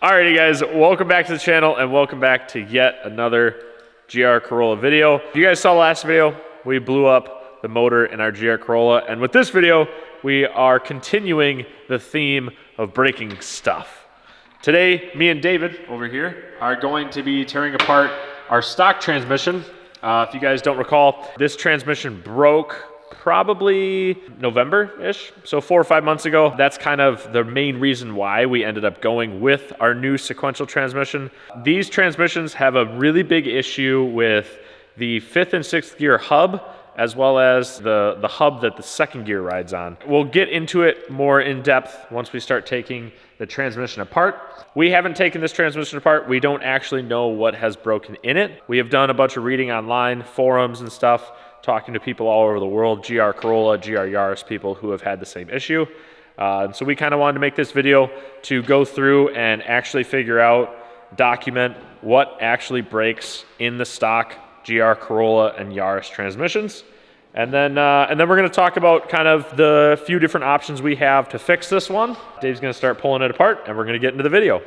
Alrighty guys, welcome back to the channel and welcome back to yet another GR Corolla video. If you guys saw the last video, we blew up the motor in our GR Corolla, and with this video, we are continuing the theme of breaking stuff. Today, me and David over here are going to be tearing apart our stock transmission. If you guys don't recall, this transmission broke probably November-ish, so 4 or 5 months ago. That's kind of the main reason why we ended up going with our new sequential transmission. These transmissions have a really big issue with the 5th and 6th gear hub, as well as the hub that the 2nd gear rides on. We'll get into it more in depth once we start taking the transmission apart. We haven't taken this transmission apart. We don't actually know what has broken in it. We have done a bunch of reading online, forums and stuff, talking to people all over the world, GR Corolla, GR Yaris people who have had the same issue. So we kind of wanted to make this video to go through and actually figure out, document what actually breaks in the stock GR Corolla and Yaris transmissions. And then we're going to talk about kind of the few different options we have to fix this one. Dave's going to start pulling it apart and we're going to get into the video.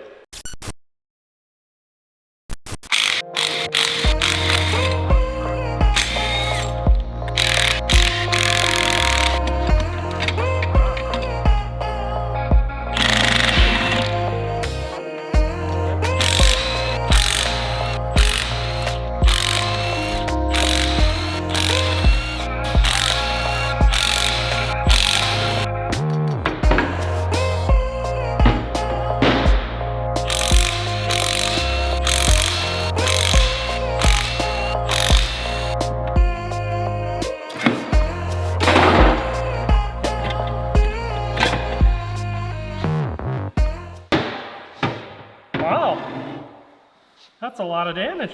That's a lot of damage.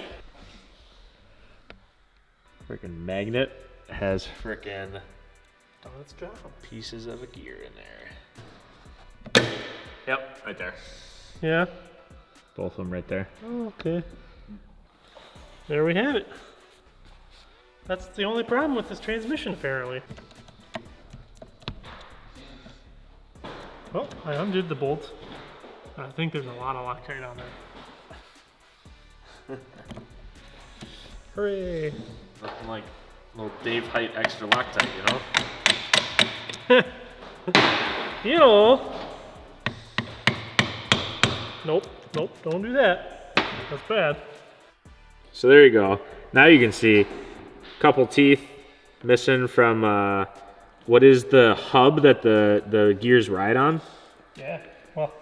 Freaking magnet has freaking pieces of a gear in there. Yep, right there. Yeah. Both of them right there. Oh, okay. There we have it. That's the only problem with this transmission, apparently. Oh, I undid the bolt. I think there's a lot of Loctite on there. Hooray! Nothing like little Dave height extra Loctite, you know? You know. Nope, don't do that. That's bad. So there you go. Now you can see a couple teeth missing from what is the hub that the gears ride on? Yeah, well,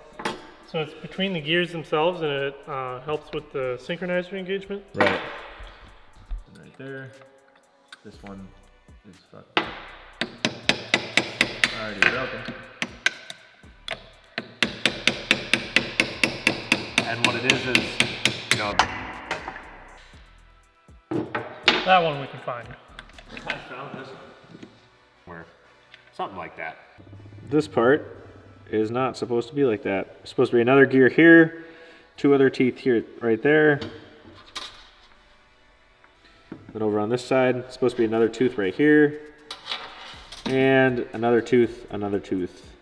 so it's between the gears themselves and it helps with the synchronizer engagement. Right. Right there. This one is already broken. And what it is, you know, that one we can find. I found this somewhere. Something like that. This part is not supposed to be like that. It's supposed to be another gear here, 2 other teeth here, right there. Then over on this side, it's supposed to be another tooth right here, and another tooth, another tooth.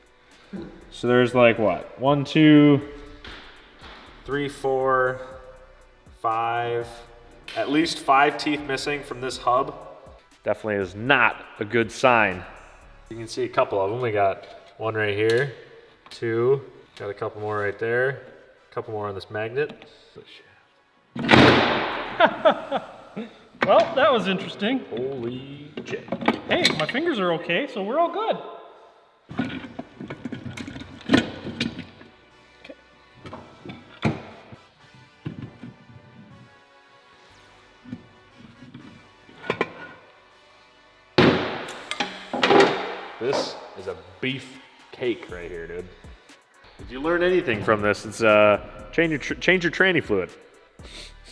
So there's like what? 1, 2, 3, 4, 5, at least 5 teeth missing from this hub. Definitely is not a good sign. You can see a couple of them. We got 1 right here, 2, got a couple more right there, a couple more on this magnet. Well, that was interesting. Holy shit. Hey, my fingers are okay, so we're all good. Okay. This is a beef cake right here, dude. If you learn anything from this, it's change your tranny fluid.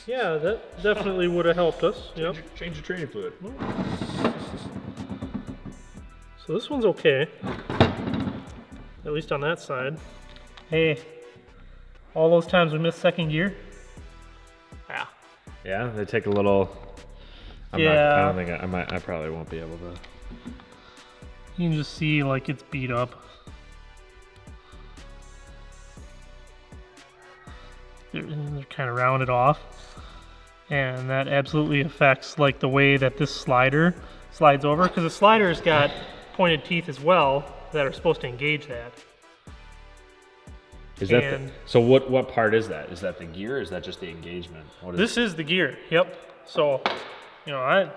Yeah, that definitely would have helped us. Yep. Change your tranny fluid. So this one's okay. At least on that side. Hey, all those times we missed 2nd gear. Yeah. Yeah, they take a little. I don't think I probably won't be able to. You can just see like it's beat up. they're kind of rounded off, and that absolutely affects like the way that this slider slides over, because the slider's got pointed teeth as well that are supposed to engage that. Is that so what part is that? Is that the gear or is that just the engagement? This is the gear, yep. So, you know,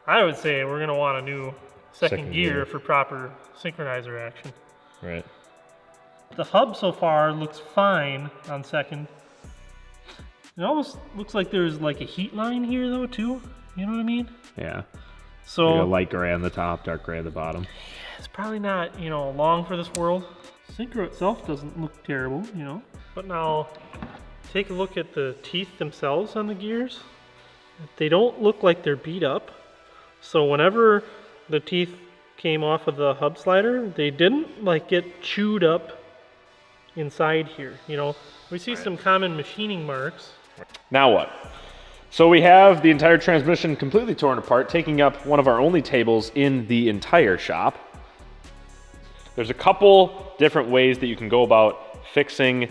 I would say we're gonna want a new second gear for proper synchronizer action. Right. The hub so far looks fine on second. It almost looks like there's like a heat line here though too. You know what I mean? Yeah. So like a light gray on the top, dark gray at the bottom. It's probably not, you know, long for this world. Synchro itself doesn't look terrible, you know. But now take a look at the teeth themselves on the gears. They don't look like they're beat up. So whenever the teeth came off of the hub slider, they didn't like get chewed up inside here. You know, we see some common machining marks. Now what? So we have the entire transmission completely torn apart, taking up one of our only tables in the entire shop. There's a couple different ways that you can go about fixing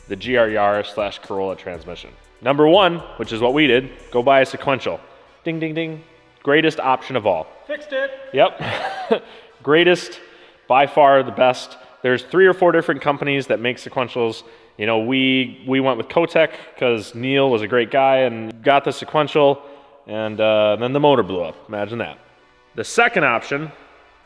the GR Yaris / Corolla transmission. Number one, which is what we did, go buy a sequential. Ding, ding, ding. Greatest option of all. Fixed it. Yep. Greatest, by far the best. There's 3 or 4 different companies that make sequentials. You know, we went with Kotek because Neil was a great guy and got the sequential, and then the motor blew up. Imagine that. The second option,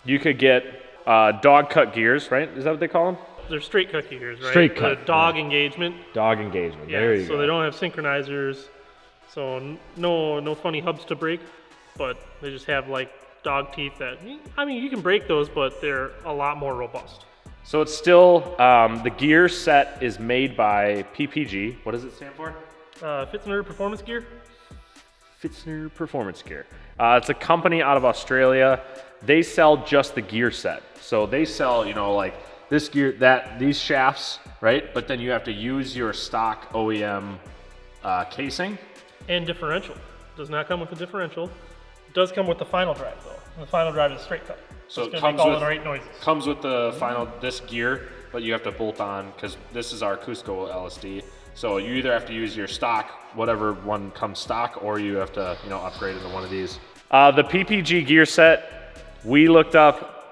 you could get dog cut gears, right? Is that what they call them? They're straight cut gears, right? Straight cut. The dog engagement. Dog engagement. Yeah, there you go. So they don't have synchronizers, so no funny hubs to break, but they just have like dog teeth that, I mean, you can break those, but they're a lot more robust. So it's still, the gear set is made by PPG. What does it stand for? Fitzner Performance Gear. Fitzner Performance Gear. It's a company out of Australia. They sell just the gear set. So they sell, you know, like this gear, these shafts, right? But then you have to use your stock OEM casing. And differential. Does not come with a differential. It does come with the final drive though. The final drive is straight cut. So it's gonna make all the right noises. Comes with the final, this gear, but you have to bolt on, because this is our Cusco LSD. So you either have to use your stock, whatever one comes stock, or you have to, you know, upgrade into one of these. The PPG gear set, we looked up,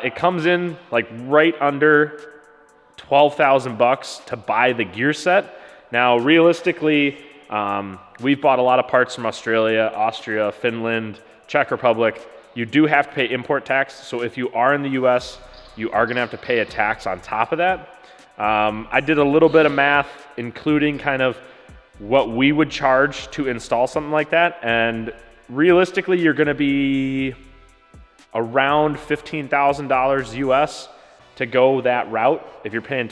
it comes in like right under 12,000 bucks to buy the gear set. Now, realistically, we've bought a lot of parts from Australia, Austria, Finland, Czech Republic. You do have to pay import tax. So if you are in the US, you are gonna have to pay a tax on top of that. I did a little bit of math, including kind of what we would charge to install something like that. And realistically, you're gonna be around $15,000 US to go that route. If you're paying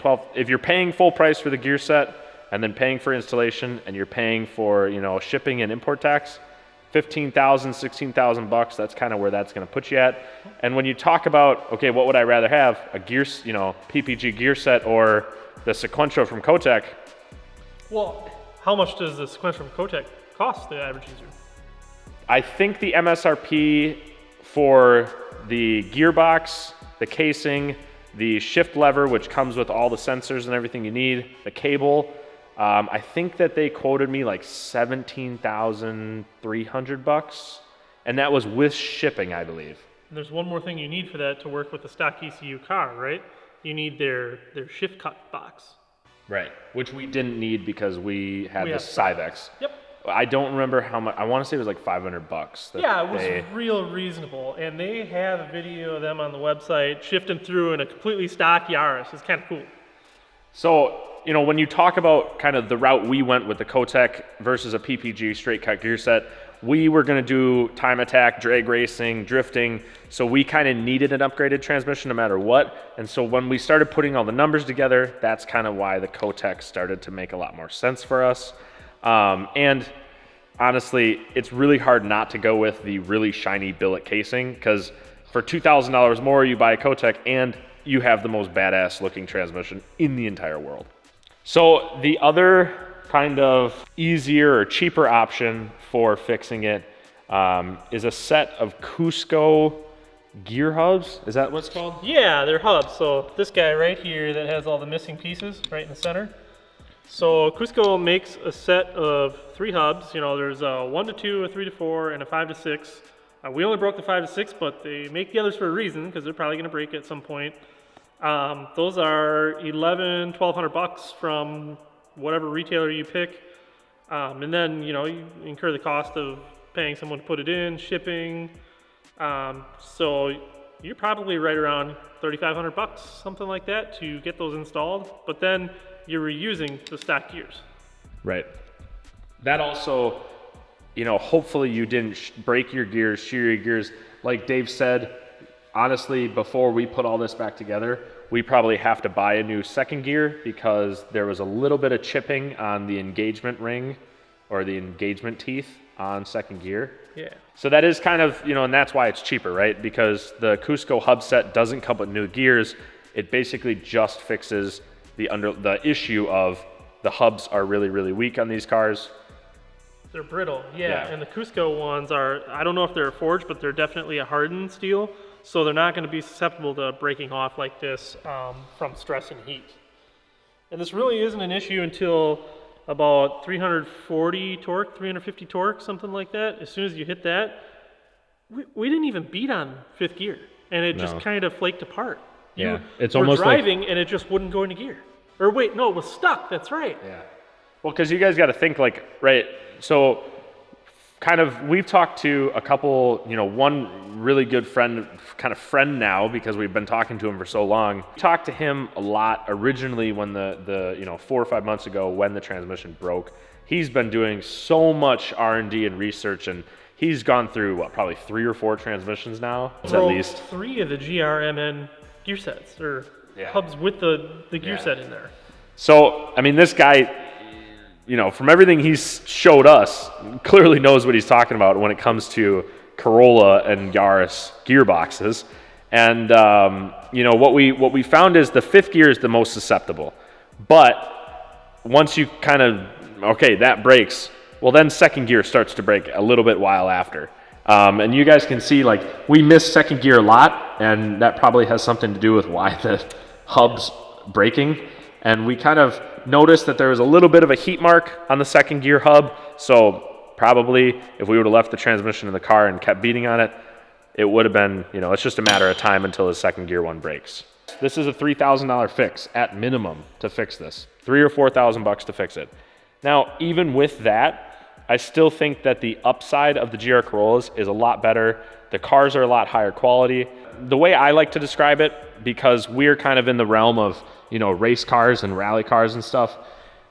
full price for the gear set and then paying for installation and you're paying for, you know, shipping and import tax, 15,000, 16,000 bucks, that's kind of where that's going to put you at. And when you talk about, okay, what would I rather have? A gear, you know, PPG gear set or the sequential from Kotek? Well, how much does the sequential from Kotek cost the average user? I think the MSRP for the gearbox, the casing, the shift lever, which comes with all the sensors and everything you need, the cable, I think that they quoted me like 17,300 bucks, and that was with shipping, I believe. And there's one more thing you need for that to work with the stock ECU car, right? You need their shift cut box. Right, which we didn't need because we had the Cyvex. Yep. I don't remember how much. I want to say it was like 500 bucks. Yeah, it was real reasonable, and they have a video of them on the website shifting through in a completely stock Yaris. It's kind of cool. So, you know, when you talk about kind of the route we went with the Kotek versus a PPG straight cut gear set, we were going to do time attack, drag racing, drifting, so we kind of needed an upgraded transmission no matter what. And so when we started putting all the numbers together, that's kind of why the Kotek started to make a lot more sense for us. And honestly, it's really hard not to go with the really shiny billet casing, because for $2,000 more, you buy a Kotek and you have the most badass looking transmission in the entire world. So the other kind of easier or cheaper option for fixing it is a set of Cusco gear hubs. Is that what it's called? Yeah, they're hubs. So this guy right here that has all the missing pieces right in the center. So Cusco makes a set of 3 hubs. You know, there's a 1 to 2, a 3 to 4, and a 5 to 6. We only broke the 5 to 6, but they make the others for a reason because they're probably going to break at some point. Those are $1,200 from whatever retailer you pick. And then, you know, you incur the cost of paying someone to put it in, shipping. So you're probably right around $3,500, something like that, to get those installed. But then you're reusing the stock gears. Right. That also, you know, hopefully you didn't break your gears, shear your gears. Like Dave said, honestly, before we put all this back together, we probably have to buy a new second gear because there was a little bit of chipping on the engagement ring or the engagement teeth on second gear. Yeah. So that is kind of, you know, and that's why it's cheaper, right? Because the Cusco hub set doesn't come with new gears. It basically just fixes the issue of the hubs are really, really weak on these cars. They're brittle, yeah. And the Cusco ones are, I don't know if they're forged, but they're definitely a hardened steel. So they're not going to be susceptible to breaking off like this from stress and heat. And this really isn't an issue until about 340 torque, 350 torque, something like that. As soon as you hit that, we didn't even beat on 5th gear, and it just kind of flaked apart. Yeah, it's almost driving, like, and it just wouldn't go into gear. Or wait, no, it was stuck. That's right. Yeah. Well, because you guys got to think like, right, so kind of, we've talked to a couple, you know, one really good friend now because we've been talking to him for so long. We talked to him a lot originally when the you know, 4 or 5 months ago when the transmission broke. He's been doing so much R&D and research, and he's gone through, what, probably 3 or 4 transmissions now, at least. 3 of the GR gear sets, or hubs with the gear set in there. So, I mean, this guy, you know, from everything he's showed us, clearly knows what he's talking about when it comes to Corolla and Yaris gearboxes. And, you know, what we found is the 5th gear is the most susceptible. But once you kind of, okay, that breaks, well, then second gear starts to break a little bit while after. And you guys can see, like, we miss second gear a lot, and that probably has something to do with why the hub's breaking. And we kind of noticed that there was a little bit of a heat mark on the second gear hub. So probably if we would have left the transmission in the car and kept beating on it, it would have been, you know, it's just a matter of time until the second gear one breaks. This is a $3,000 fix at minimum to fix this. $3,000 or $4,000 to fix it. Now, even with that, I still think that the upside of the GR Corollas is a lot better. The cars are a lot higher quality. The way I like to describe it, because we're kind of in the realm of, you know, race cars and rally cars and stuff,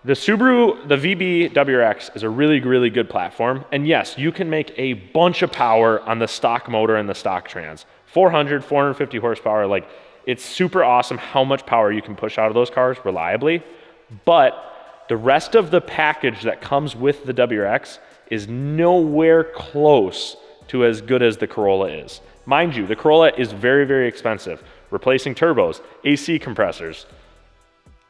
the Subaru, the VB WRX is a really, really good platform. And yes, you can make a bunch of power on the stock motor and the stock trans. 400, 450 horsepower, like, it's super awesome how much power you can push out of those cars reliably. But the rest of the package that comes with the WRX is nowhere close to as good as the Corolla is. Mind you, the Corolla is very, very expensive. Replacing turbos, AC compressors,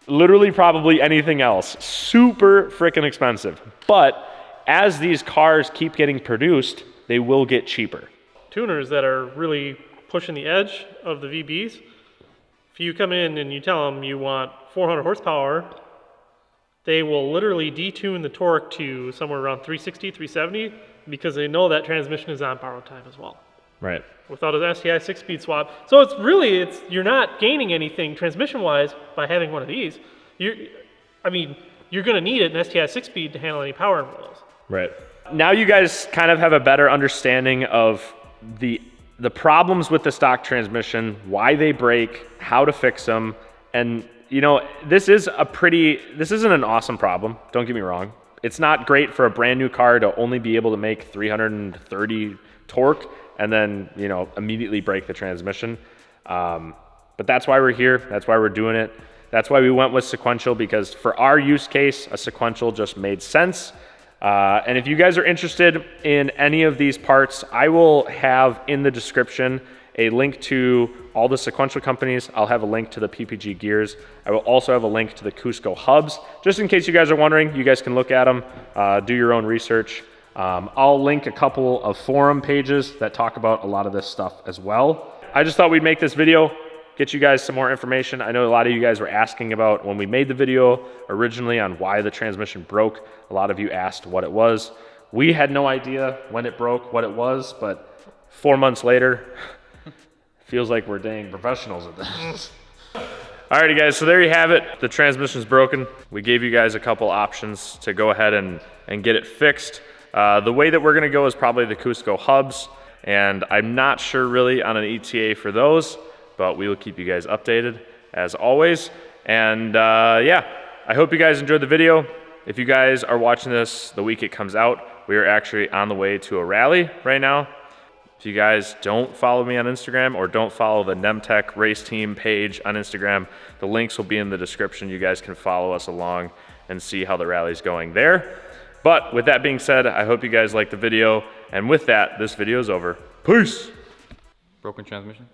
literally probably anything else. Super freaking expensive. But as these cars keep getting produced, they will get cheaper. Tuners that are really pushing the edge of the VBs, if you come in and you tell them you want 400 horsepower, they will literally detune the torque to somewhere around 360, 370, because they know that transmission is on borrowed time as well. Right. Without an STI 6-speed swap. So it's really, you're not gaining anything transmission-wise by having one of these. You're going to need an STI 6-speed to handle any power in one of those. Right. Now you guys kind of have a better understanding of the problems with the stock transmission, why they break, how to fix them, and you know, this isn't an awesome problem, don't get me wrong. It's not great for a brand new car to only be able to make 330 torque and then, you know, immediately break the transmission. But that's why we're here. That's why we're doing it. That's why we went with sequential, because for our use case, a sequential just made sense. And if you guys are interested in any of these parts, I will have in the description a link to all the sequential companies. I'll have a link to the PPG gears. I will also have a link to the Cusco hubs. Just in case you guys are wondering, you guys can look at them, do your own research. I'll link a couple of forum pages that talk about a lot of this stuff as well. I just thought we'd make this video, get you guys some more information. I know a lot of you guys were asking about when we made the video originally on why the transmission broke. A lot of you asked what it was. We had no idea when it broke, what it was, but 4 months later, feels like we're dang professionals at this. Alrighty guys, so there you have it. The transmission's broken. We gave you guys a couple options to go ahead and get it fixed. The way that we're gonna go is probably the Cusco hubs, and I'm not sure really on an ETA for those, but we will keep you guys updated as always. And yeah, I hope you guys enjoyed the video. If you guys are watching this the week it comes out, we are actually on the way to a rally right now. If you guys don't follow me on Instagram or don't follow the Nemtech race team page on Instagram, the links will be in the description. You guys can follow us along and see how the rally's going there. But with that being said, I hope you guys liked the video. And with that, this video is over. Peace. Broken transmission.